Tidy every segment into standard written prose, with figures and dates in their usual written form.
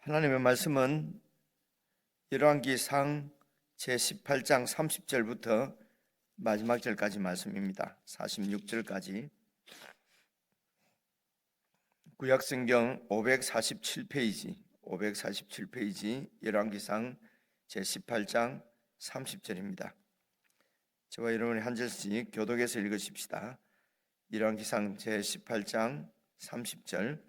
하나님의 말씀은 열왕기상 제18장 30절부터 마지막 절까지 말씀입니다. 46절까지. 구약성경 547페이지 열왕기상 제18장 30절입니다. 저와 여러분이 한 절씩 교독해서 읽으십시다. 열왕기상 제18장 30절.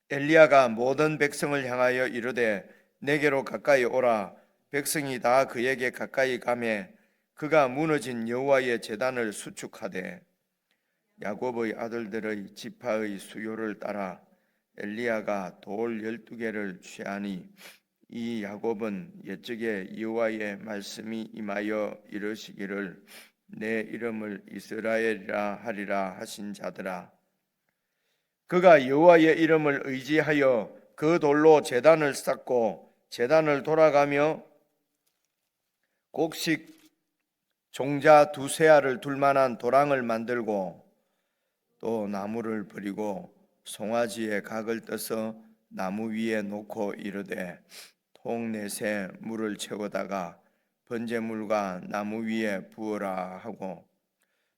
엘리야가 모든 백성을 향하여 이르되 내게로 가까이 오라. 백성이 다 그에게 가까이 가매 그가 무너진 여호와의 제단을 수축하되 야곱의 아들들의 지파의 수요를 따라 엘리야가 돌 12개를 취하니 이 야곱은 옛적에 여호와의 말씀이 임하여 이르시기를 내 이름을 이스라엘이라 하리라 하신 자들아. 그가 여호와의 이름을 의지하여 그 돌로 제단을 쌓고 제단을 돌아가며 곡식 종자 2세알을 둘 만한 도랑을 만들고 또 나무를 버리고 송아지에 각을 떠서 나무 위에 놓고 이르되 통 넷에 물을 채우다가 번제물과 나무 위에 부으라 하고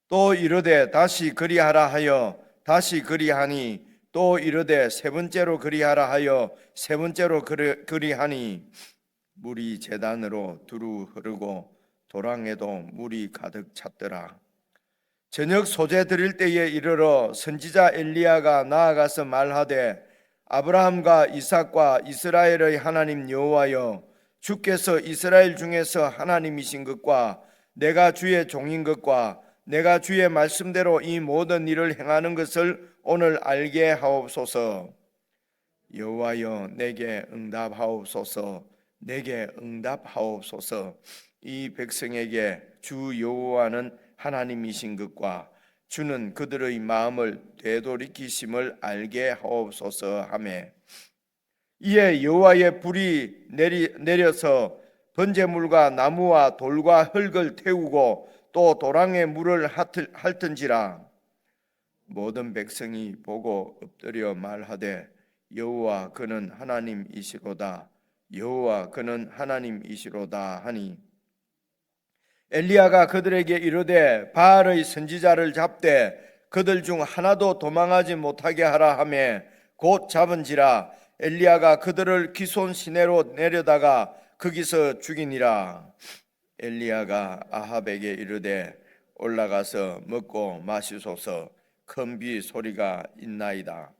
또 이르되 다시 그리하라 하여 다시 그리하니 또 이르되 세 번째로 그리하라 하여 세 번째로 그리하니 물이 제단으로 두루 흐르고 도랑에도 물이 가득 찼더라. 저녁 소재 드릴 때에 이르러 선지자 엘리야가 나아가서 말하되 아브라함과 이삭과 이스라엘의 하나님 여호와여, 주께서 이스라엘 중에서 하나님이신 것과 내가 주의 종인 것과 내가 주의 말씀대로 이 모든 일을 행하는 것을 오늘 알게 하옵소서. 여호와여, 내게 응답하옵소서. 내게 응답하옵소서. 이 백성에게 주 여호와는 하나님이신 것과 주는 그들의 마음을 되돌이키심을 알게 하옵소서 하매 이에 여호와의 불이 내려서 번제물과 나무와 돌과 흙을 태우고 또 도랑에 물을 핥은지라. 모든 백성이 보고 엎드려 말하되 여호와 그는 하나님이시로다. 여호와 그는 하나님이시로다 하니 엘리야가 그들에게 이르되 바알의 선지자를 잡되 그들 중 하나도 도망하지 못하게 하라 하매 곧 잡은지라. 엘리야가 그들을 기손 시내로 내려다가 거기서 죽이니라. 엘리야가 아합에게 이르되 올라가서 먹고 마시소서. 큰 비 소리가 있나이다.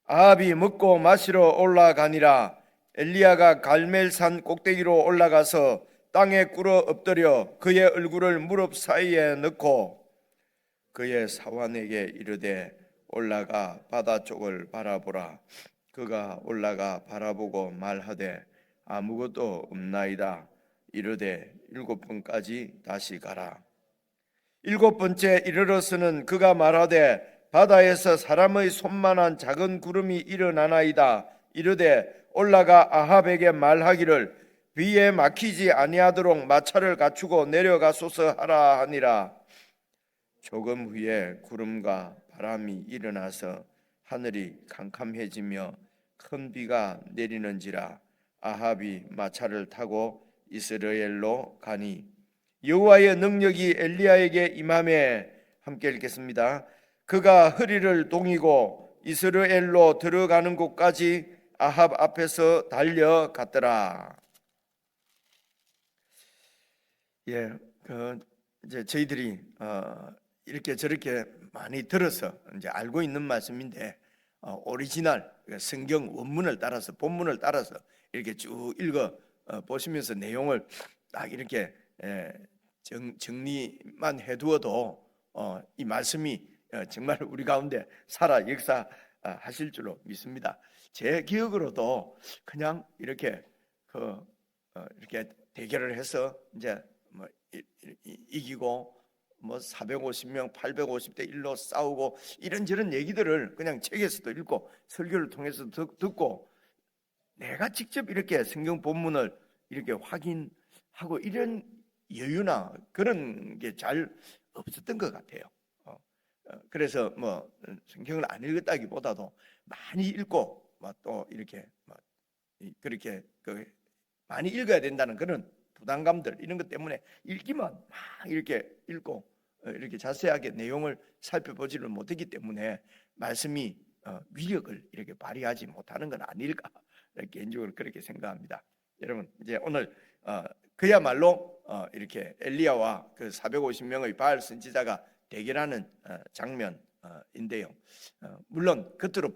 아합이 먹고 마시러 올라가니라. 엘리야가 갈멜산 꼭대기로 올라가서 땅에 꿇어 엎드려 그의 얼굴을 무릎 사이에 넣고 그의 사환에게 이르되 올라가 바다 쪽을 바라보라. 그가 올라가 바라보고 말하되 아무것도 없나이다. 이르되 7번까지 다시 가라. 7번째 이르러서는 그가 말하되 바다에서 사람의 손만한 작은 구름이 일어나나이다. 이르되 올라가 아합에게 말하기를 비에 막히지 아니하도록 마차를 갖추고 내려가소서 하라 하니라. 조금 후에 구름과 바람이 일어나서 하늘이 캄캄해지며 큰 비가 내리는지라. 아합이 마차를 타고 이스라엘로 가니 여호와의 능력이 엘리야에게 임하매 함께 읽겠습니다. 그가 허리를 동이고 이스라엘로 들어가는 곳까지 아합 앞에서 달려갔더라. 이제 저희들이 이렇게 저렇게 많이 들어서 이제 알고 있는 말씀인데 오리지널 성경 원문을 따라서 본문을 따라서 이렇게 쭉 읽어 보시면서 내용을 딱 이렇게 정리만 해두어도 이 말씀이 정말 우리 가운데 살아 역사하실 줄로 믿습니다. 제 기억으로도 그냥 이렇게 이렇게 대결을 해서 이제 뭐 이기고 뭐 450명 850대 1로 싸우고 이런저런 얘기들을 그냥 책에서도 읽고 설교를 통해서도 듣고 내가 직접 이렇게 성경 본문을 이렇게 확인하고 이런 여유나 그런 게 잘 없었던 것 같아요. 그래서 뭐 성경을 안 읽었다기보다도 많이 읽고 또 이렇게 그렇게 많이 읽어야 된다는 그런 부담감들 이런 것 때문에 읽기만 막 이렇게 읽고 이렇게 자세하게 내용을 살펴보지를 못했기 때문에 말씀이 위력을 이렇게 발휘하지 못하는 건 아닐까 개인적으로 그렇게 생각합니다. 여러분 이제 오늘 그야말로 이렇게 엘리야와 그 450명의 바알 선지자가 대결하는 장면인데요. 물론 겉으로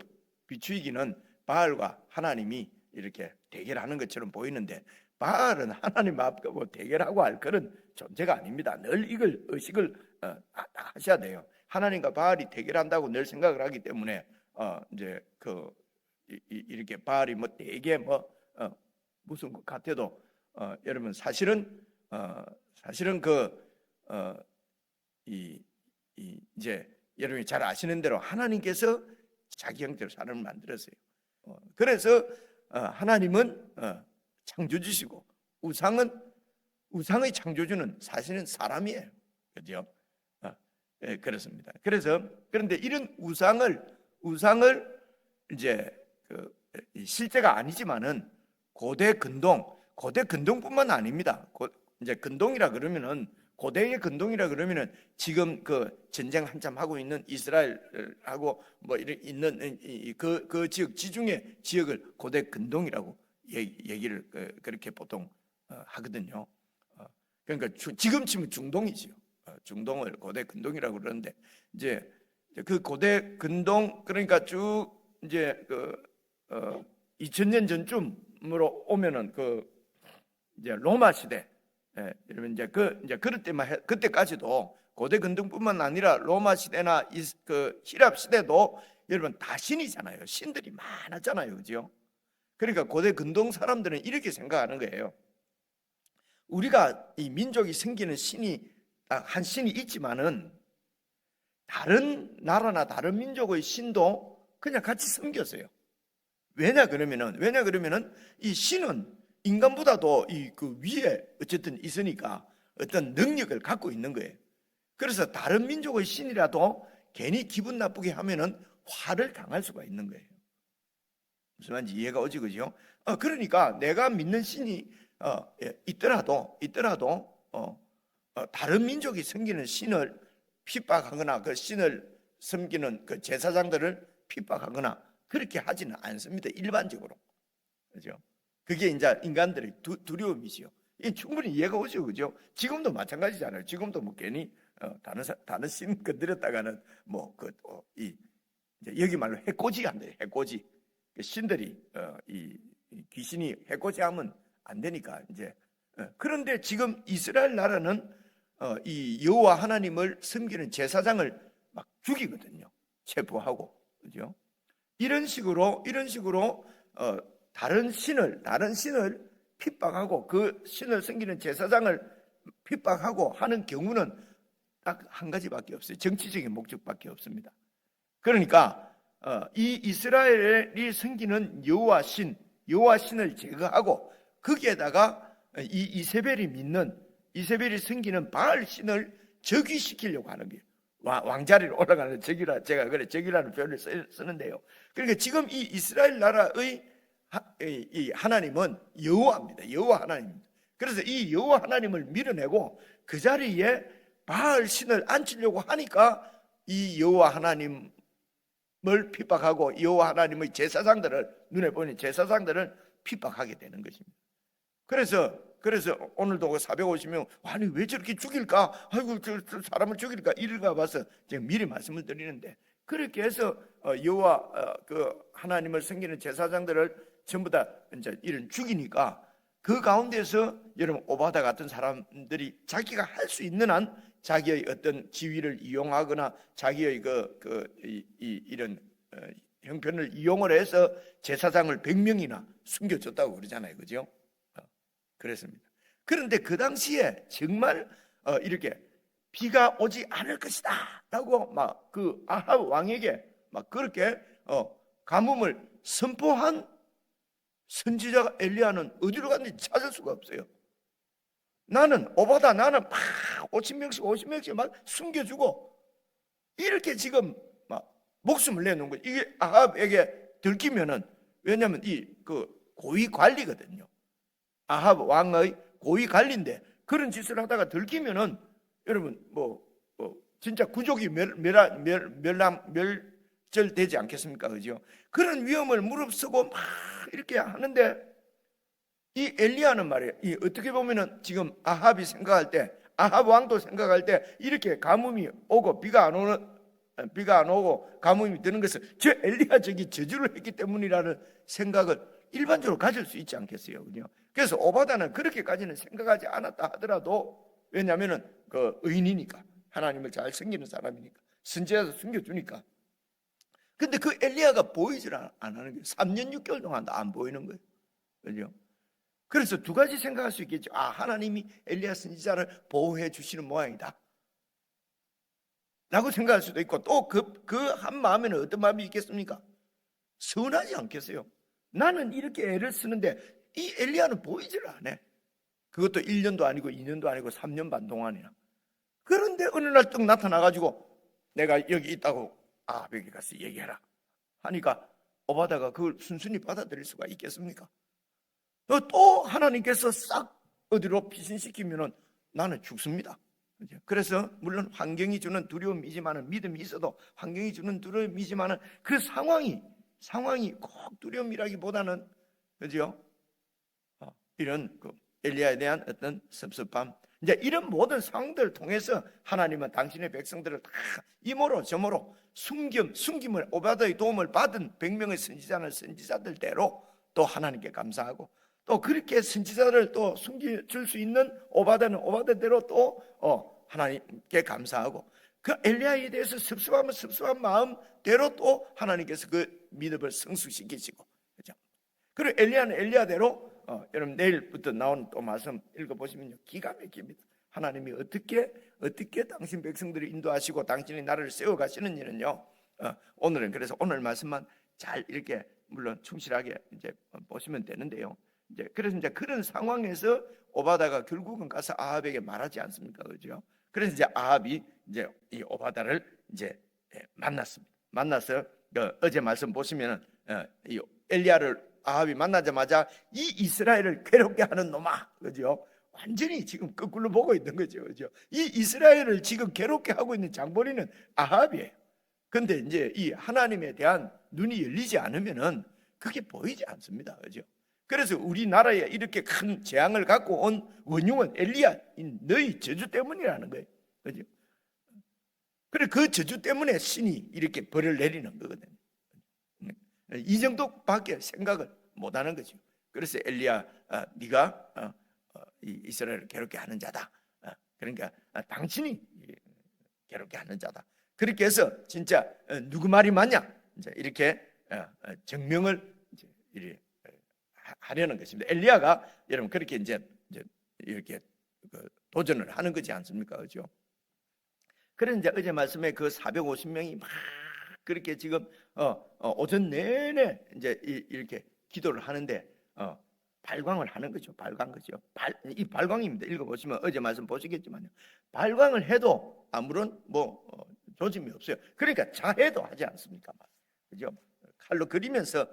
비추이기는 바알과 하나님이 이렇게 대결하는 것처럼 보이는데 바알은 하나님 앞하고 대결하고 할 그런 존재가 아닙니다. 늘 이걸 의식을 하셔야 돼요. 하나님과 바알이 대결한다고 늘 생각을 하기 때문에 이제 이렇게 바알이 뭐 되게 무슨 것 같아도 여러분 사실은 이제 여러분이 잘 아시는 대로 하나님께서 자기 형태로 사람을 만들었어요. 그래서 하나님은 창조주시고 우상의 창조주는 사실은 사람이에요. 그렇죠? 그렇습니다. 그런데 이런 우상을 이제 실제가 아니지만은 고대 근동뿐만 아닙니다. 이제 근동이라 그러면은 고대의 근동이라 그러면은 지금 전쟁 한참 하고 있는 이스라엘하고 뭐 있는 그 지역 지중해 지역을 고대 근동이라고 얘기를 그렇게 보통 하거든요. 그러니까 지금 치면 중동이지요. 중동을 고대 근동이라고 그러는데 이제 그 고대 근동 그러니까 쭉 이제 2000년 전쯤으로 오면은 이제 로마 시대 여러분 이제 그럴 때만 그때까지도 고대 근동뿐만 아니라 로마 시대나 히랍 시대도 여러분 다 신이잖아요. 신들이 많았잖아요, 그죠? 그러니까 고대 근동 사람들은 이렇게 생각하는 거예요. 우리가 이 민족이 생기는 신이 한 신이 있지만은 다른 나라나 다른 민족의 신도 그냥 같이 섬겼어요. 왜냐 그러면은 이 신은 인간보다도 그 위에 어쨌든 있으니까 어떤 능력을 갖고 있는 거예요. 그래서 다른 민족의 신이라도 괜히 기분 나쁘게 하면은 화를 당할 수가 있는 거예요. 무슨 말인지 이해가 오지, 그죠? 그러니까 내가 믿는 신이 있더라도 다른 민족이 섬기는 신을 핍박하거나 그 신을 섬기는 그 제사장들을 핍박하거나 그렇게 하지는 않습니다. 일반적으로. 그죠? 그게 이제 인간들의 두려움이지요. 이 충분히 이해가 오죠, 그죠? 지금도 마찬가지잖아요. 지금도 뭐 괜히 다른 신 건드렸다가는 이제 여기 말로 해코지 한대요. 해코지. 신들이 이 귀신이 해코지하면 안 되니까 이제 그런데 지금 이스라엘 나라는 이 여호와 하나님을 섬기는 제사장을 막 죽이거든요. 체포하고, 그죠? 이런 식으로 다른 신을 핍박하고 그 신을 섬기는 제사장을 핍박하고 하는 경우는 딱 한 가지밖에 없어요. 정치적인 목적밖에 없습니다. 그러니까 이 이스라엘이 섬기는 여호와 신을 제거하고 거기에다가 이세벨이 섬기는 바알 신을 즉위시키려고 하는 거예요. 왕자리로 올라가는 제가 그래 즉위라는 표현을 쓰는데요. 그러니까 지금 이 이스라엘 나라의 이 하나님은 여호와입니다. 여호와 하나님입니다. 그래서 이 여호와 하나님을 밀어내고 그 자리에 바알 신을 앉히려고 하니까 이 여호와 하나님을 핍박하고 여호와 하나님의 제사장들을 눈에 보이는 제사장들을 핍박하게 되는 것입니다. 그래서 오늘도 450명 아니 왜 저렇게 죽일까? 아이고 저 사람을 죽일까? 이럴까 봐서 제가 미리 말씀을 드리는데 그렇게 해서 여호와 그 하나님을 섬기는 제사장들을 전부 다 이제 이런 죽이니까 그 가운데서 여러분 오바다 같은 사람들이 자기가 할 수 있는 한 자기의 어떤 지위를 이용하거나 자기의 이런 형편을 이용을 해서 제사장을 100명이나 숨겨줬다고 그러잖아요, 그죠? 그랬습니다. 그런데 그 당시에 정말 이렇게 비가 오지 않을 것이다라고 막 그 아합 왕에게 막 그렇게 가뭄을 선포한 선지자 엘리야는 어디로 갔는지 찾을 수가 없어요. 나는 막 50명씩 막 숨겨주고 이렇게 지금 막 목숨을 내놓은 거예요. 이게 아합에게 들키면은 왜냐하면 고위 관리거든요. 아합 왕의 고위 관리인데 그런 짓을 하다가 들키면은 여러분 진짜 구족이 멸절되지 않겠습니까? 그죠? 그런 위험을 무릅쓰고 막 이렇게 하는데 이 엘리야는 말이에요. 이 어떻게 보면은 지금 아합이 생각할 때, 아합 왕도 생각할 때 이렇게 가뭄이 오고 비가 안 오고 가뭄이 드는 것을 저 엘리야 저기 저주를 했기 때문이라는 생각을 일반적으로 가질 수 있지 않겠어요? 그죠? 그래서 오바다는 그렇게까지는 생각하지 않았다 하더라도 왜냐하면은 그 의인이니까 하나님을 잘 섬기는 사람이니까 선지자도 숨겨주니까. 근데 그 엘리야가 보이질 안 하는 거예요. 3년 6개월 동안 안 보이는 거예요. 그죠? 그래서 두 가지 생각할 수 있겠죠. 하나님이 엘리야 선지자를 보호해 주시는 모양이다 라고 생각할 수도 있고, 또 그 한 마음에는 어떤 마음이 있겠습니까? 서운하지 않겠어요? 나는 이렇게 애를 쓰는데 이 엘리야는 보이질 않아. 그것도 1년도 아니고 2년도 아니고 3년 반 동안이나. 그런데 어느 날 딱 나타나가지고 내가 여기 있다고 여기 가서 얘기해라 하니까 오바다가 그걸 순순히 받아들일 수가 있겠습니까? 또 하나님께서 싹 어디로 피신시키면은 나는 죽습니다. 그래서 물론 환경이 주는 두려움이지만은, 믿음이 있어도 환경이 주는 두려움이지만은 그 상황이 꼭 두려움이라기보다는, 그죠? 이런 엘리야에 대한 어떤 섭섭함, 이제 이런 모든 상황들을 통해서 하나님은 당신의 백성들을 다 이모로 저모로 숨김을, 오바다의 도움을 받은 100명의 선지자는 선지자들대로 또 하나님께 감사하고, 또 그렇게 선지자를 또 숨겨줄 수 있는 오바다는 오바다대로 또 하나님께 감사하고, 그 엘리야에 대해서 섭섭하면 섭섭한 마음대로 또 하나님께서 그 믿음을 성숙시키시고, 그죠? 그리고 엘리야는 엘리야대로 여러분 내일부터 나오는 또 말씀 읽어보시면요, 기가 막힙니다. 하나님이 어떻게 당신 백성들을 인도하시고 당신의 나라를 세워가시는 일은요, 오늘은 그래서 오늘 말씀만 잘 이렇게 물론 충실하게 이제 보시면 되는데요. 그래서 이제 그런 상황에서 오바다가 결국은 가서 아합에게 말하지 않습니까? 그죠? 그래서 이제 아합이 이제 이 오바다를 이제 만났습니다. 만나서 어제 말씀 보시면은 이 엘리야를 아합이 만나자마자 이 이스라엘을 괴롭게 하는 놈아, 그죠? 완전히 지금 거꾸로 보고 있는 거죠, 그죠? 이 이스라엘을 지금 괴롭게 하고 있는 장본인은 아합이에요. 근데 이제 이 하나님에 대한 눈이 열리지 않으면은 그게 보이지 않습니다, 그죠? 그래서 우리나라에 이렇게 큰 재앙을 갖고 온 원흉은 엘리야, 너희 저주 때문이라는 거예요, 그죠? 그래, 그 저주 때문에 신이 이렇게 벌을 내리는 거거든요. 이 정도밖에 생각을 못하는 거죠. 그래서 엘리야, 네가 이스라엘을 괴롭게 하는 자다. 그러니까 당신이 괴롭게 하는 자다. 그렇게 해서 진짜 누구 말이 맞냐? 이제 이렇게 증명을 이제 하려는 것입니다. 엘리야가 여러분 그렇게 이제 이렇게 도전을 하는 거지 않습니까, 그죠? 그래서 이제 어제 말씀에 그 450명이 막 그렇게 지금 오전 내내 이제 이렇게 기도를 하는데 발광을 하는 거죠. 이 발광입니다. 읽어보시면 어제 말씀 보시겠지만요, 발광을 해도 아무런 조짐이 없어요. 그러니까 자해도 하지 않습니까, 그죠? 칼로 그리면서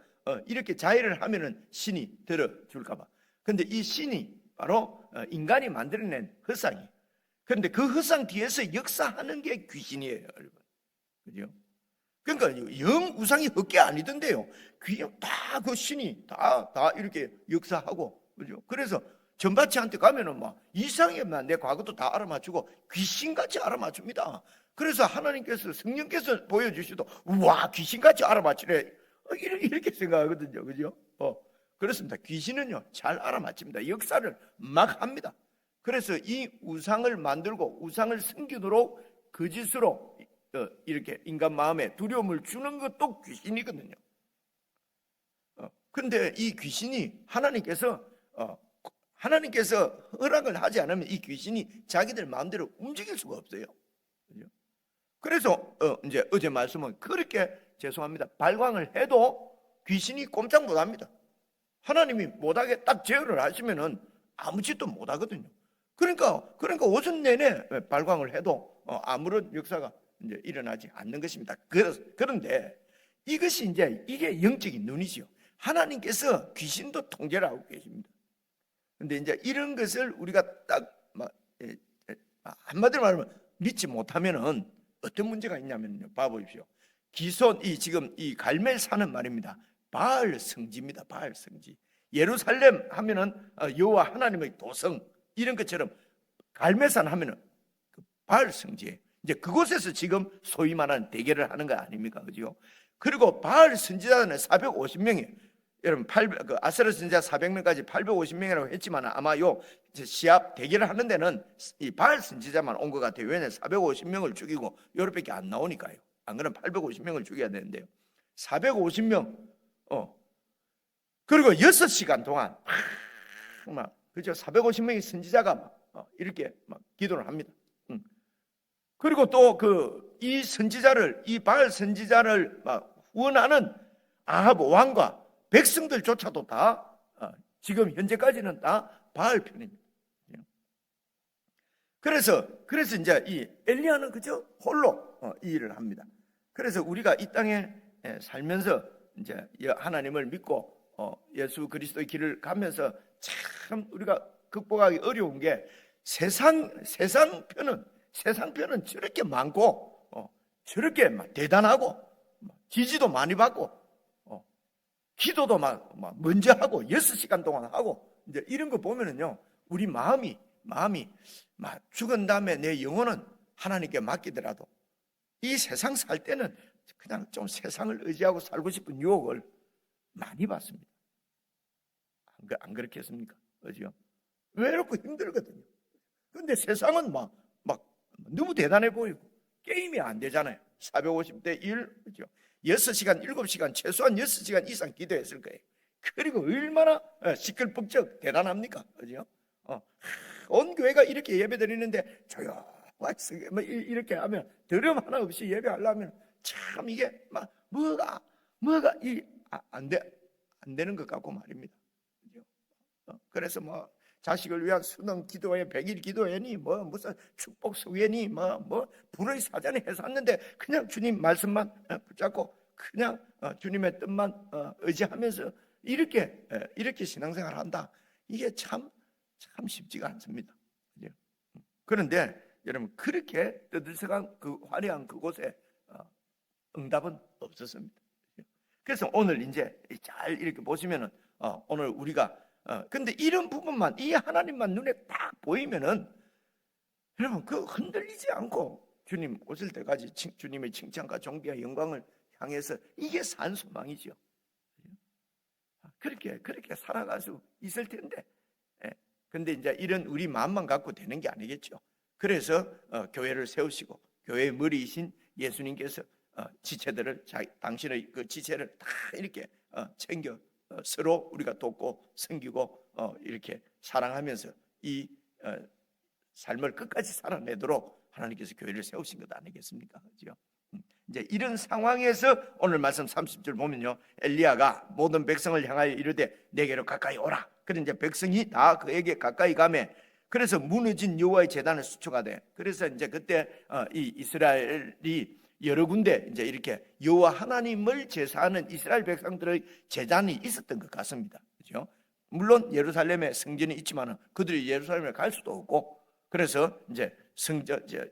이렇게 자해를 하면은 신이 들어줄까봐. 근데 이 신이 바로 인간이 만들어낸 헛상이에요. 그런데 그 헛상 뒤에서 역사하는 게 귀신이에요, 여러분. 그죠? 그러니까 영 우상이 헛게 아니던데요. 다 그 신이 다 이렇게 역사하고, 그죠? 그래서 전바치한테 가면은 막 이상하게만 내 과거도 다 알아맞추고 귀신같이 알아맞춥니다. 그래서 하나님께서, 성령께서 보여주시도 우와, 귀신같이 알아맞히래, 이렇게 생각하거든요, 그죠? 그렇습니다. 귀신은요 잘 알아맞힙니다. 역사를 막 합니다. 그래서 이 우상을 만들고 우상을 섬기도록 거짓으로 이렇게 인간 마음에 두려움을 주는 것도 귀신이거든요. 근데 이 귀신이 하나님께서 허락을 하지 않으면 이 귀신이 자기들 마음대로 움직일 수가 없어요. 그래서 이제 어제 말씀은 그렇게, 죄송합니다, 발광을 해도 귀신이 꼼짝 못합니다. 하나님이 못하게 딱 제어를 하시면은 아무 짓도 못하거든요. 그러니까 오전 내내 발광을 해도 아무런 역사가 이제 일어나지 않는 것입니다. 그런데 이것이 이제 이게 영적인 눈이죠. 하나님께서 귀신도 통제를 하고 계십니다. 근데 이제 이런 것을 우리가 딱 한마디로 말하면 믿지 못하면은 어떤 문제가 있냐면요. 봐보십시오. 지금 이 갈멜산은 말입니다. 바알 성지입니다. 바알 성지. 예루살렘 하면은 여호와 하나님의 도성 이런 것처럼 갈멜산 하면은 바알 성지예요. 이제 그곳에서 지금 소위 말하는 대결을 하는 거 아닙니까? 그죠? 그리고 바알 선지자는 450명이에요. 여러분 아세라 선지자 400명까지 850명이라고 했지만 아마 요 시합 대결을 하는 데는 이 바알 선지자만 온 것 같아요. 왜냐하면 450명을 죽이고 요렇게밖에 안 나오니까요. 안 그러면 850명을 죽여야 되는데요. 450명 그리고 6시간 동안 막 그죠? 450명의 선지자가 이렇게 막 기도를 합니다. 그리고 또 이 선지자를 이 바알 선지자를 막 후원하는 아합 왕과 백성들조차도 다 지금 현재까지는 다 바알 편입니다. 그래서 이제 이 엘리야는 그저 홀로 이 일을 합니다. 그래서 우리가 이 땅에 살면서 이제 하나님을 믿고 예수 그리스도의 길을 가면서 참 우리가 극복하기 어려운 게 세상편은 저렇게 많고 저렇게 대단하고 지지도 많이 받고 기도도 막 먼저 하고 6시간 동안 하고 이제 이런 거 보면은요 우리 마음이 막 죽은 다음에 내 영혼은 하나님께 맡기더라도 이 세상 살 때는 그냥 좀 세상을 의지하고 살고 싶은 유혹을 많이 받습니다. 안 그렇겠습니까? 그죠? 외롭고 힘들거든요. 근데 세상은 막 너무 대단해 보이고 게임이 안 되잖아요. 450대 1, 그죠? 6시간, 7시간, 최소한 6시간 이상 기도했을 거예요. 그리고 얼마나 시끌벅적 대단합니까? 그죠? 온 교회가 이렇게 예배 드리는데 조용하게 이렇게 하면 드럼 하나 없이 예배하려면 참 이게 뭐가 안 되는 것 같고 말입니다. 그죠? 그래서 자식을 위한 수능 기도회, 100일 기도회니 무슨 축복 수회니 불의 사전에 해서 왔는데 그냥 주님 말씀만 붙잡고 그냥 주님의 뜻만 의지하면서 이렇게 신앙생활을 한다. 이게 참 쉽지가 않습니다. 그런데 여러분 그렇게 뜨들썩한 그 화려한 그곳에 응답은 없었습니다. 그래서 오늘 이제 잘 이렇게 보시면은 오늘 우리가 근데 이런 부분만 이 하나님만 눈에 딱 보이면은 여러분 그 흔들리지 않고 주님 오실 때까지 주님의 칭찬과 존귀와 영광을 향해서 이게 산 소망이죠. 그렇게 살아갈 수 있을 텐데 근데 이제 이런 우리 마음만 갖고 되는 게 아니겠죠. 그래서 교회를 세우시고 교회의 머리이신 예수님께서 지체들을 당신의 그 지체를 다 이렇게 챙겨 서로 우리가 돕고 섬기고 이렇게 사랑하면서 이 삶을 끝까지 살아내도록 하나님께서 교회를 세우신 것 아니겠습니까? 그렇죠? 이제 이런 상황에서 오늘 말씀 30절 보면요, 엘리야가 모든 백성을 향하여 이르되 내게로 가까이 오라. 그런데 이제 백성이 다 그에게 가까이 가매 그래서 무너진 여호와의 제단을 수축하되 그래서 이제 그때 이 이스라엘이 여러 군데 이제 이렇게 여호와 하나님을 제사하는 이스라엘 백성들의 제단이 있었던 것 같습니다. 그렇죠? 물론 예루살렘에 성전이 있지만은 그들이 예루살렘에 갈 수도 없고 그래서 이제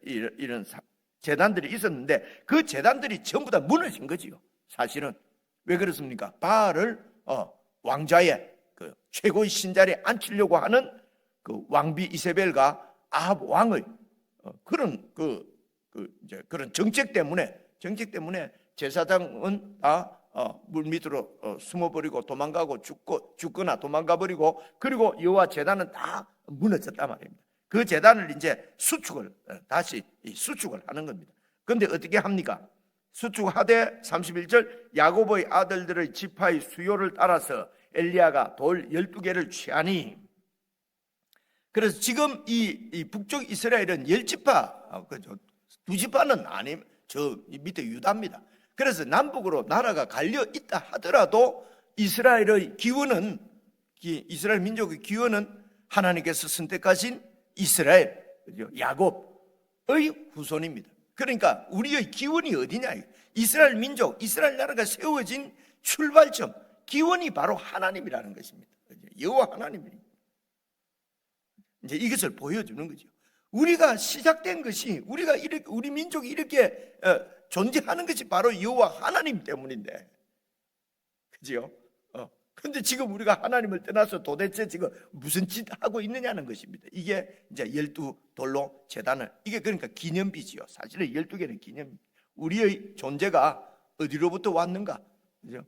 이런 제단들이 있었는데 그 제단들이 전부 다 무너진 거지요. 사실은 왜 그렇습니까? 바알을 왕좌의 그 최고의 신자리에 앉히려고 하는 그 왕비 이세벨과 아합 왕의 그런 이제 그런 정책 때문에 제사장은 다 물 밑으로 숨어버리고 도망가고 죽거나 도망가버리고 그리고 여호와 제단은 다 무너졌단 말입니다. 그 제단을 이제 다시 수축을 하는 겁니다. 그런데 어떻게 합니까? 수축하되 31절 야곱의 아들들의 지파의 수요를 따라서 엘리야가 돌 12개를 취하니 그래서 지금 이 북쪽 이스라엘은 10지파, 두 지파는 아님, 저 밑에 유다입니다. 그래서 남북으로 나라가 갈려 있다 하더라도 이스라엘 민족의 기원은 하나님께서 선택하신 이스라엘, 야곱의 후손입니다. 그러니까 우리의 기원이 어디냐? 이스라엘 민족, 이스라엘 나라가 세워진 출발점, 기원이 바로 하나님이라는 것입니다. 여호와 하나님입니다. 이제 이것을 보여주는 거죠. 우리가 시작된 것이 우리 민족이 이렇게 존재하는 것이 바로 여호와 하나님 때문인데, 그지요? 그런데 지금 우리가 하나님을 떠나서 도대체 지금 무슨 짓 하고 있느냐는 것입니다. 이게 이제 12돌로 제단을, 이게 그러니까 기념비지요. 사실은 12개는 기념. 우리의 존재가 어디로부터 왔는가? 그죠?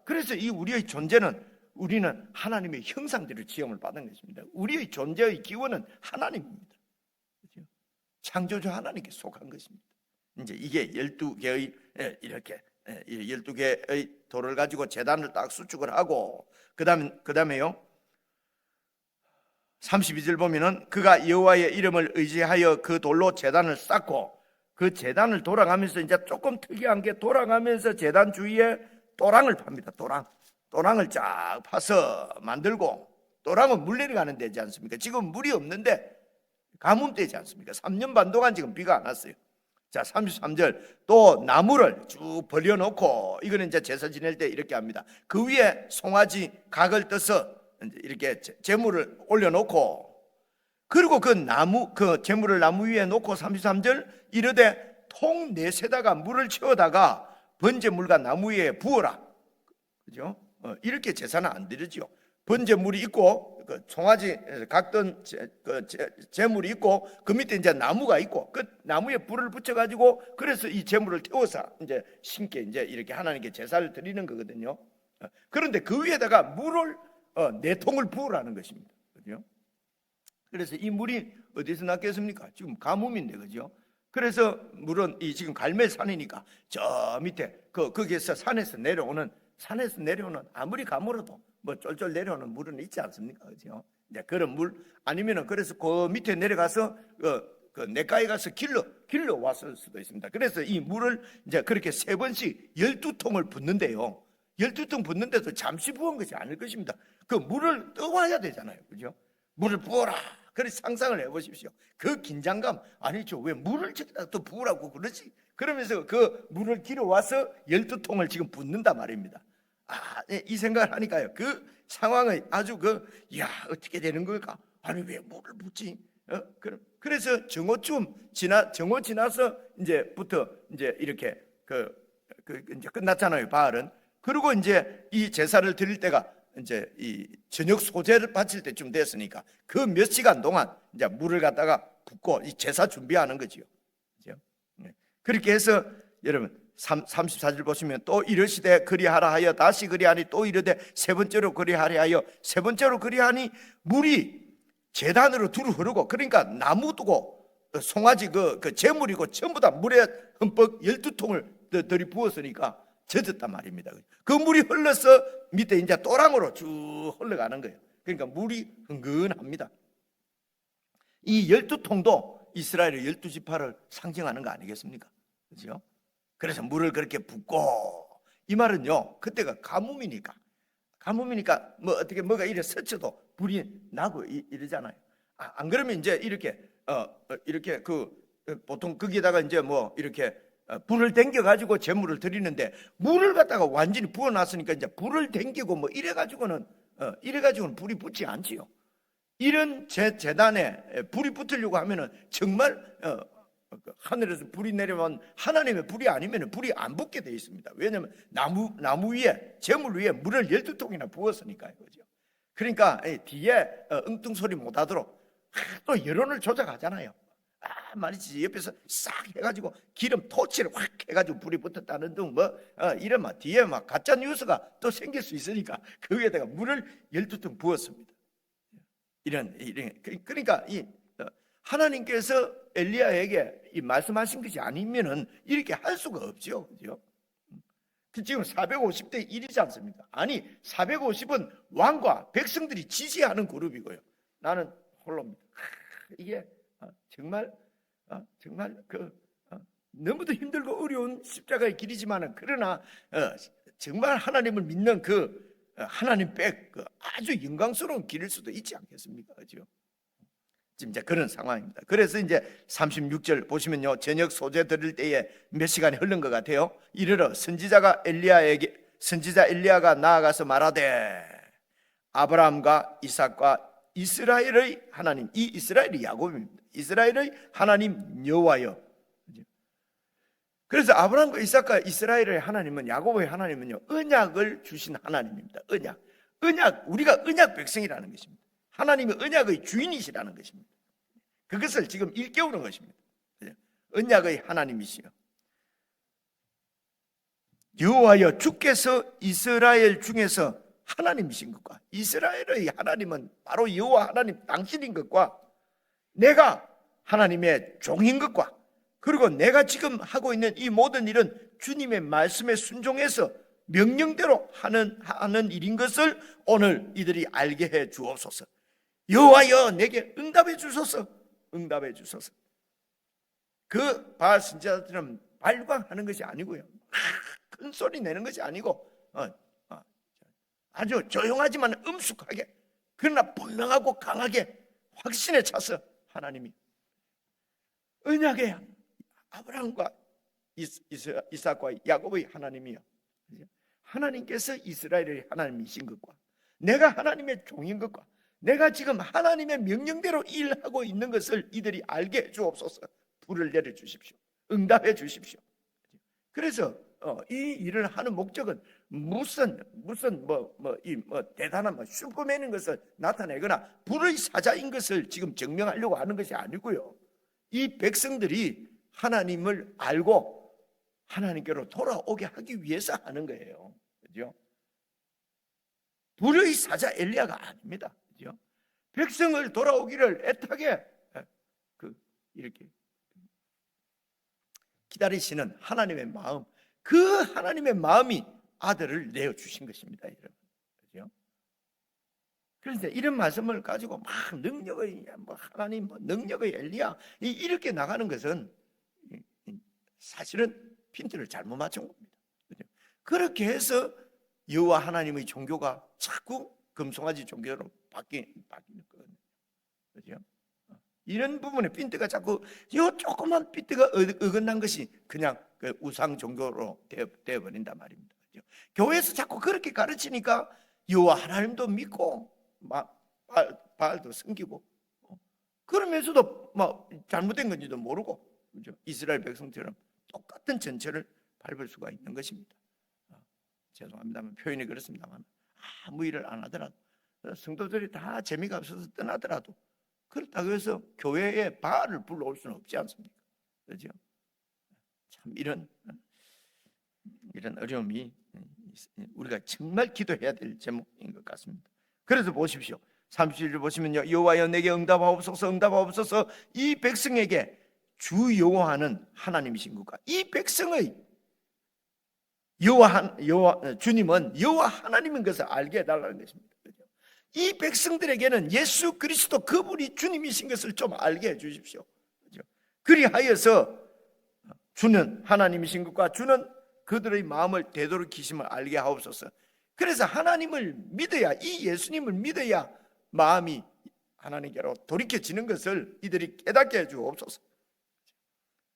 그래서 이 우리의 존재는, 우리는 하나님의 형상대로 지음을 받은 것입니다. 우리의 존재의 기원은 하나님입니다. 그죠? 창조주 하나님께 속한 것입니다. 이제 이게 12개의 이렇게 12개의 돌을 가지고 제단을 딱 수축을 하고, 그다음에요 32절 보면은 그가 여호와의 이름을 의지하여 그 돌로 제단을 쌓고, 그 제단을 돌아가면서 이제 조금 특이한 게, 돌아가면서 제단 주위에 또랑을 팝니다. 또랑을 쫙 파서 만들고, 또랑은 물 내려가는 데지 않습니까? 지금 물이 없는데 가뭄되지 않습니까? 3년 반 동안 지금 비가 안 왔어요. 자, 33절, 또 나무를 쭉 벌려놓고, 이거는 이제 제사 지낼 때 이렇게 합니다. 그 위에 송아지 각을 떠서 이렇게 제물을 올려놓고, 그리고 그 제물을 나무 위에 놓고 33절, 이르되 통 내세다가 물을 채워다가 번제물과 나무 위에 부어라. 그죠? 이렇게 제사는 안 드리죠. 번제물이 있고, 그 송아지 각던 제물이 있고, 그 밑에 이제 나무가 있고, 그 나무에 불을 붙여가지고, 그래서 이 제물을 태워서 이제 신께 이제 이렇게 하나님께 제사를 드리는 거거든요. 그런데 그 위에다가 물을 4통을 부으라는 것입니다. 그죠? 그래서 이 물이 어디서 났겠습니까? 지금 가뭄인데, 그죠? 그래서 물은 지금 갈멜산이니까 저 밑에 거기에서 산에서 내려오는 아무리 가물어도 뭐 쫄쫄 내려오는 물은 있지 않습니까? 그죠? 이제 그런 물, 아니면은 그래서 그 밑에 내려가서 그 냇가에 가서 길러 왔을 수도 있습니다. 그래서 이 물을 이제 그렇게 3번씩 12통을 붓는데요. 12통 붓는데도 잠시 부은 것이 아닐 것입니다. 그 물을 떠와야 되잖아요. 그죠? 물을 부어라. 그래서 상상을 해보십시오. 그 긴장감, 아니죠. 왜 물을 저기다 또 부으라고 그러지? 그러면서 그 물을 길어와서 12통을 지금 붓는단 말입니다. 이 생각을 하니까요, 그 상황을 아주 어떻게 되는 걸까? 아니, 왜 물을 붓지? 그래서 정오 지나서 이제부터 이제 이렇게 이제 끝났잖아요, 바알은. 그리고 이제 이 제사를 드릴 때가 이제 이 저녁 소제를 바칠 때쯤 됐으니까 그 몇 시간 동안 이제 물을 갖다가 붓고 이 제사 준비하는 거지요. 그죠? 그렇게 해서 여러분 34절 보시면, 또 이르시되 그리하라 하여 다시 그리하니, 또 이르되 세 번째로 그리하려 하여 세 번째로 그리하니, 물이 제단으로 두루 흐르고, 그러니까 나무 두고 송아지 그 제물이고 전부 다 물에 흠뻑 12통을 들이부었으니까 젖었단 말입니다. 그 물이 흘러서 밑에 이제 또랑으로 쭉 흘러가는 거예요. 그러니까 물이 흥건합니다. 이 12통도 이스라엘의 12지파를 상징하는 거 아니겠습니까? 그렇죠? 그래서 물을 그렇게 붓고, 이 말은요, 그때가 가뭄이니까 뭐 어떻게 뭐가 이래 스쳐도 불이 나고 이러잖아요. 안 그러면 이제 이렇게 보통 거기에다가 이제 뭐 이렇게 불을 댕겨 가지고 제물을 드리는데, 물을 갖다가 완전히 부어놨으니까 이제 불을 댕기고 뭐 이래 가지고는 불이 붙지 않지요. 이런 제단에 불이 붙으려고 하면은 정말 하늘에서 불이 내려면 하나님의 불이 아니면 불이 안 붙게 되어 있습니다. 왜냐하면 나무 위에, 제물 위에 물을 12통이나 부었으니까요. 그죠? 그러니까 뒤에 엉뚱 소리 못 하도록 또 여론을 조작하잖아요. 말이지, 옆에서 싹 해가지고 기름 토치를 확 해가지고 불이 붙었다는 등 이런 뒤에 가짜 뉴스가 또 생길 수 있으니까 그 위에다가 물을 12통 부었습니다. 이런 그러니까 하나님께서 엘리야에게 말씀하신 것이 아니면은 이렇게 할 수가 없죠. 그죠? 지금 450대 1이지 않습니까? 아니, 450은 왕과 백성들이 지지하는 그룹이고요. 나는 홀로입니다. 이게 정말 너무도 힘들고 어려운 십자가의 길이지만은, 그러나 정말 하나님을 믿는 하나님 아주 영광스러운 길일 수도 있지 않겠습니까? 그죠? 지금 이제 그런 상황입니다. 그래서 이제 36절 보시면요, 저녁 소제 드릴 때에 몇 시간이 흐른 것 같아요. 이르러 선지자가 엘리야에게 선지자 엘리야가 나아가서 말하되 아브라함과 이삭과 이스라엘의 하나님, 이 이스라엘이 야곱입니다. 이스라엘의 하나님 여호와여. 그래서 아브라함과 이삭과 이스라엘의 하나님은, 야곱의 하나님은요, 언약을 주신 하나님입니다. 언약, 우리가 언약 백성이라는 것입니다. 하나님이 언약의 주인이시라는 것입니다. 그것을 지금 일깨우는 것입니다. 언약의 하나님이시여. 여호와여, 주께서 이스라엘 중에서 하나님이신 것과, 이스라엘의 하나님은 바로 여호와 하나님 당신인 것과, 내가 하나님의 종인 것과, 그리고 내가 지금 하고 있는 이 모든 일은 주님의 말씀에 순종해서 명령대로 하는 일인 것을 오늘 이들이 알게 해 주옵소서. 여호와여, 내게 응답해 주소서. 응답해 주소서. 그 바알 선지자들은 발광하는 것이 아니고요, 큰 소리 내는 것이 아니고 아주 조용하지만 엄숙하게, 그러나 분명하고 강하게 확신에 차서 하나님이 언약의 아브라함과 이삭과 야곱의 하나님이요, 하나님께서 이스라엘의 하나님이신 것과, 내가 하나님의 종인 것과, 내가 지금 하나님의 명령대로 일하고 있는 것을 이들이 알게 해 주옵소서. 불을 내려 주십시오. 응답해 주십시오. 그래서 이 일을 하는 목적은 무슨 대단한 슈퍼맨인 것을 나타내거나 불의 사자인 것을 지금 증명하려고 하는 것이 아니고요, 이 백성들이 하나님을 알고 하나님께로 돌아오게 하기 위해서 하는 거예요. 그죠? 불의 사자 엘리야가 아닙니다. 그죠? 백성을 돌아오기를 애타게 이렇게 기다리시는 하나님의 마음, 그 하나님의 마음이 아들을 내어 주신 것입니다, 여러분. 그죠? 그런데 이런 말씀을 가지고 막 능력의 하나님, 능력의 엘리야 이렇게 나가는 것은 사실은 핀트를 잘못 맞춘 겁니다. 그죠? 그렇게 해서 여호와 하나님의 종교가 자꾸 금송아지 종교로 바뀌는 거거든요. 그죠? 이런 부분에 핀트가 자꾸, 요 조그만 핀트가 어긋난 것이 그냥 그 우상 종교로 되어버린단 말입니다. 그죠? 교회에서 자꾸 그렇게 가르치니까 여호와 하나님도 믿고 바알도 섬기고, 그러면서도 잘못된 건지도 모르고, 그죠? 이스라엘 백성처럼 똑같은 전체를 밟을 수가 있는 것입니다. 죄송합니다만 표현이 그렇습니다만, 아무 일을 안 하더라도, 성도들이 다 재미가 없어서 떠나더라도, 그렇다고 해서 교회에 바알을 불러올 수는 없지 않습니까? 그렇죠? 참 이런 어려움이 우리가 정말 기도해야 될 제목인 것 같습니다. 그래서 보십시오. 31절 보시면요, 여호와여, 내게 응답하옵소서. 응답하옵소서. 이 백성에게 주 여호와는 하나님이신 것과, 이 백성의 주님은 여호와 하나님인 것을 알게 해달라는 것입니다. 이 백성들에게는 예수 그리스도 그분이 주님이신 것을 좀 알게 해 주십시오. 그리하여서 주는 하나님이신 것과, 주는 그들의 마음을 되돌이키심을 알게 하옵소서. 그래서 하나님을 믿어야, 이 예수님을 믿어야 마음이 하나님께로 돌이켜지는 것을 이들이 깨닫게 해 주옵소서.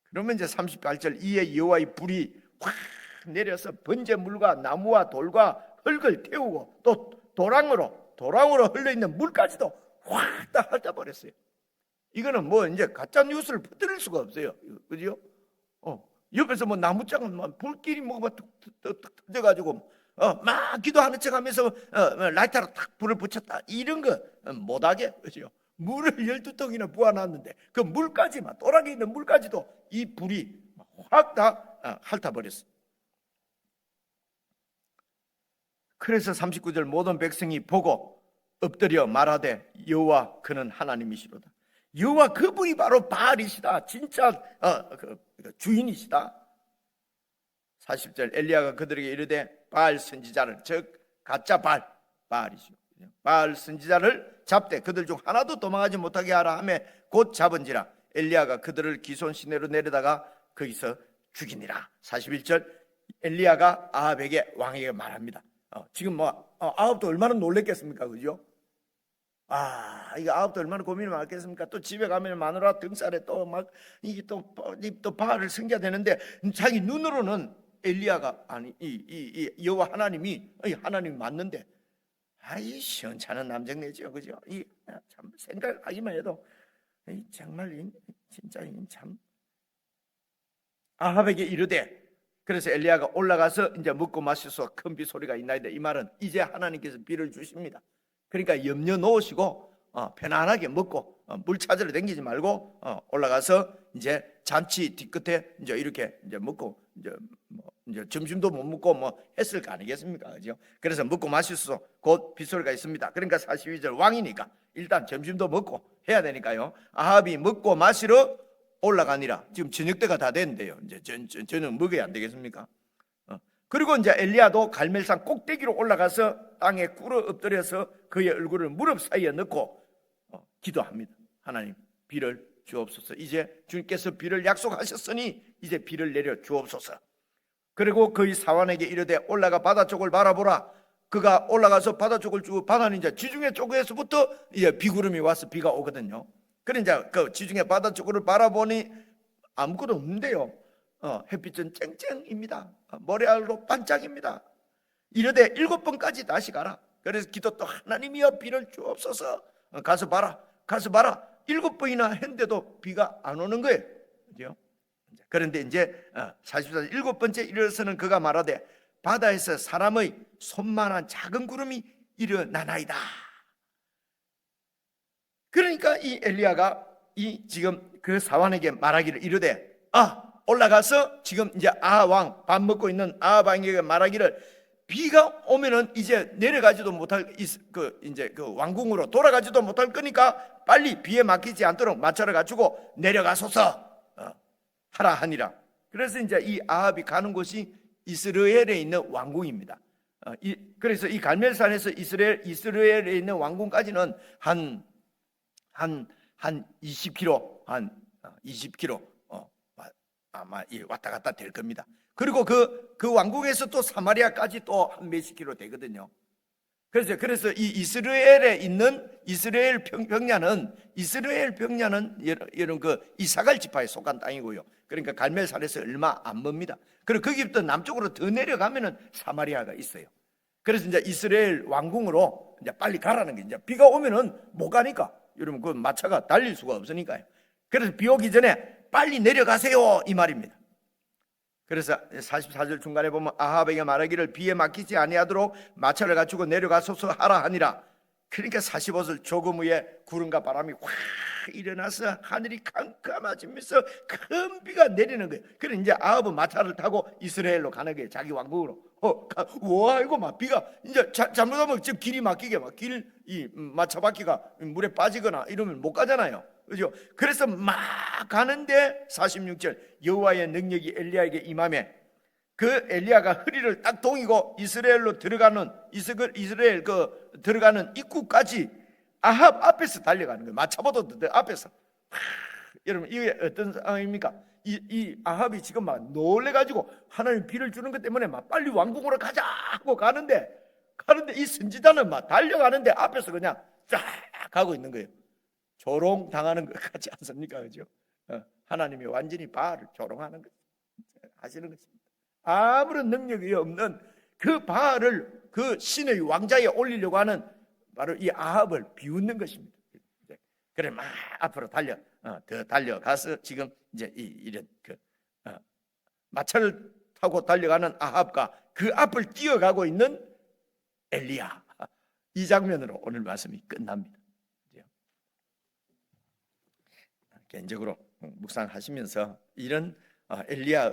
그러면 이제 38절, 이에 여호와의 불이 확 내려서 번제물과 나무와 돌과 흙을 태우고, 또 도랑으로 흘러있는 물까지도 확 다 핥아버렸어요. 이거는 이제 가짜 뉴스를 퍼뜨릴 수가 없어요. 그죠? 옆에서 나무장은 불길이 터져가지고 막 기도하는 척하면서 라이터로 탁 불을 붙였다, 이런 거 못하게. 그죠? 물을 12통이나 부어놨는데 그 물까지, 도락에 있는 물까지도 이 불이 확 다 핥아버렸어요. 그래서 39절, 모든 백성이 보고 엎드려 말하되 여호와 그는 하나님이시로다. 여호와 그분이 바로 바알이시다. 진짜 주인이시다. 40절, 엘리야가 그들에게 이르되 바알 선지자를, 즉 가짜 바알이시오, 바알 선지자를 잡되 그들 중 하나도 도망하지 못하게 하라 하며 곧 잡은지라. 엘리야가 그들을 기손 시내로 내려다가 거기서 죽이니라. 41절, 엘리야가 아합에게, 왕에게 말합니다. 지금 아합도 얼마나 놀랬겠습니까? 그죠? 이거 아합도 얼마나 고민을 많겠습니까? 또 집에 가면 마누라 등살에 또 바알을 섬겨야 되는데, 자기 눈으로는 엘리야가 아니 이 여호와 하나님이 하나님이 맞는데 시원찮은 남정네죠, 그죠? 참 생각하기만 해도 정말 진짜 참 아합에게 이르되, 그래서 엘리야가 올라가서 이제 먹고 마셔서 큰 비 소리가 있나이다. 이 말은 이제 하나님께서 비를 주십니다. 그러니까 염려 놓으시고 편안하게 먹고 물 찾으러 다니지 말고 올라가서 이제 잔치 뒤끝에 이제 이렇게 이제 먹고 이제 점심도 못 먹고 뭐 했을 거 아니겠습니까, 그죠? 그래서 먹고 마셔서 곧 빗소리가 있습니다. 그러니까 42절 왕이니까 일단 점심도 먹고 해야 되니까요. 아합이 먹고 마시러 올라가니라. 지금 저녁 때가 다 됐는데요. 이제 저는 먹어야 안 되겠습니까? 그리고 이제 엘리야도 갈멜산 꼭대기로 올라가서 땅에 꿇어 엎드려서 그의 얼굴을 무릎 사이에 넣고 기도합니다. 하나님, 비를 주옵소서. 이제 주님께서 비를 약속하셨으니 이제 비를 내려 주옵소서. 그리고 그의 사환에게 이르되 올라가 바다 쪽을 바라보라. 그가 올라가서 바다 쪽을 주고, 바다는 이제 지중해 쪽에서부터 이제 비구름이 와서 비가 오거든요. 그래 이제 그 지중해 바다 쪽으로 바라보니 아무것도 없는데요. 햇빛은 쨍쨍입니다. 모래알도 반짝입니다. 이르되 7번까지 다시 가라. 그래서 기도 또 하나님이여 비를 주옵소서. 가서 봐라. 7번이나 했는데도 비가 안 오는 거예요. 그죠? 그런데 이제 44절 7번째 일어서는 그가 말하되 바다에서 사람의 손만한 작은 구름이 일어나나이다. 그러니까 이 엘리야가 지금 그 사환에게 말하기를 이르되 올라가서 지금 이제 아합 왕 밥 먹고 있는 아합 왕에게 말하기를 비가 오면은 이제 내려가지도 못할 이제 그 왕궁으로 돌아가지도 못할 거니까 빨리 비에 막히지 않도록 마차를 갖추고 내려가소서 하라 하니라. 그래서 이제 이 아합이 가는 곳이 이스라엘에 있는 왕궁입니다. 그래서 이 갈멜산에서 이스라엘에 있는 왕궁까지는 한 20km, 한 20km 아마 왔다 갔다 될 겁니다. 그리고 그 왕궁에서 또 사마리아까지 또 한 몇십 킬로 되거든요. 그래서 이 이스라엘에 있는 이스라엘 병야는 여러분 그 이사갈 지파에 속한 땅이고요. 그러니까 갈멜산에서 얼마 안 멉니다. 그리고 거기부터 남쪽으로 더 내려가면은 사마리아가 있어요. 그래서 이제 이스라엘 왕궁으로 이제 빨리 가라는 게, 이제 비가 오면은 못 가니까 여러분 그 마차가 달릴 수가 없으니까요. 그래서 비 오기 전에 빨리 내려가세요 이 말입니다. 그래서 44절 중간에 보면 아합에게 말하기를 비에 막히지 아니하도록 마차를 갖추고 내려가소서 하라 하니라. 그러니까 45절 조금 후에 구름과 바람이 확 일어나서 하늘이 캄캄해지면서 큰 비가 내리는 거예요. 그래서 이제 아합은 마차를 타고 이스라엘로 가는 거예요. 자기 왕국으로. 와 이거 막 비가 이제 잘못하면 지금 길이 막히게 이 마차 바퀴가 물에 빠지거나 이러면 못 가잖아요. 그죠? 그래서 막 가는데 46절 여호와의 능력이 엘리야에게 임하매 그 엘리야가 허리를 딱 동이고 이스라엘로 들어가는 이스라엘 들어가는 입구까지 아합 앞에서 달려가는 거예요. 마차보다 더 앞에서. 여러분 이게 어떤 상황입니까? 이 아합이 지금 막 놀래가지고 하나님 비를 주는 것 때문에 막 빨리 왕궁으로 가자 하고 가는데 이 선지자는 막 달려가는데 앞에서 그냥 쫙 가고 있는 거예요. 조롱 당하는 것 같지 않습니까? 그죠? 하나님이 완전히 바알을 조롱하는 것 하시는 것입니다. 아무런 능력이 없는 그 바알을 그 신의 왕자에 올리려고 하는 바로 이 아합을 비웃는 것입니다. 그래 막 앞으로 더 달려가서 지금 이제 이런 마차를 타고 달려가는 아합과 그 앞을 뛰어가고 있는 엘리야, 이 장면으로 오늘 말씀이 끝납니다. 개인적으로 묵상하시면서 이런 엘리야와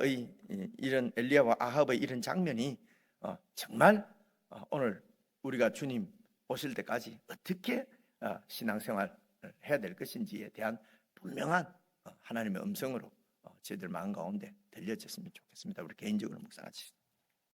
아합의 이런 장면이 정말 오늘 우리가 주님 오실 때까지 어떻게 신앙생활을 해야 될 것인지에 대한 분명한 하나님의 음성으로 저희들 마음 가운데 들려졌으면 좋겠습니다. 우리 개인적으로 묵상하시죠.